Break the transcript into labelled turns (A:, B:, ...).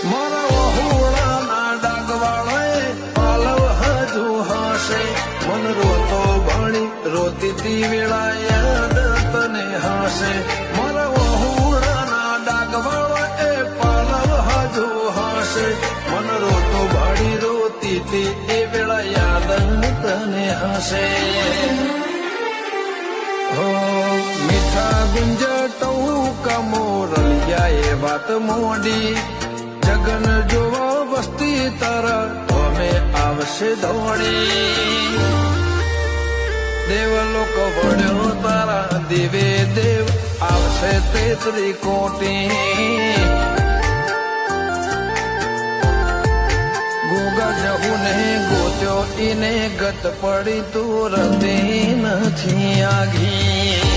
A: મારા વહુડાના ડાગવાળાએ પાલવ હજુ હાશે મન રોતો ભણી રોતી તી વેળા યાદ તને હાશે મારા વહુડાના ડાગવાળાએ પાલવ હજુ હાશે મન રોતો ભણી રોતી તી એ વેળા યાદ તને હાશે મીઠા ગુંજ ટૌકા મોરલિયાએ વાત મોડી જગન જોવા વસ્તી તારા અમે આવશે દોડી દેવ લોક વળ્યો તારા દેવે દેવ આવશે તેતરી કોટી ગોગા જહુ ને ગોત્યો ઈને ગત પડી તું રતી નથી આઘી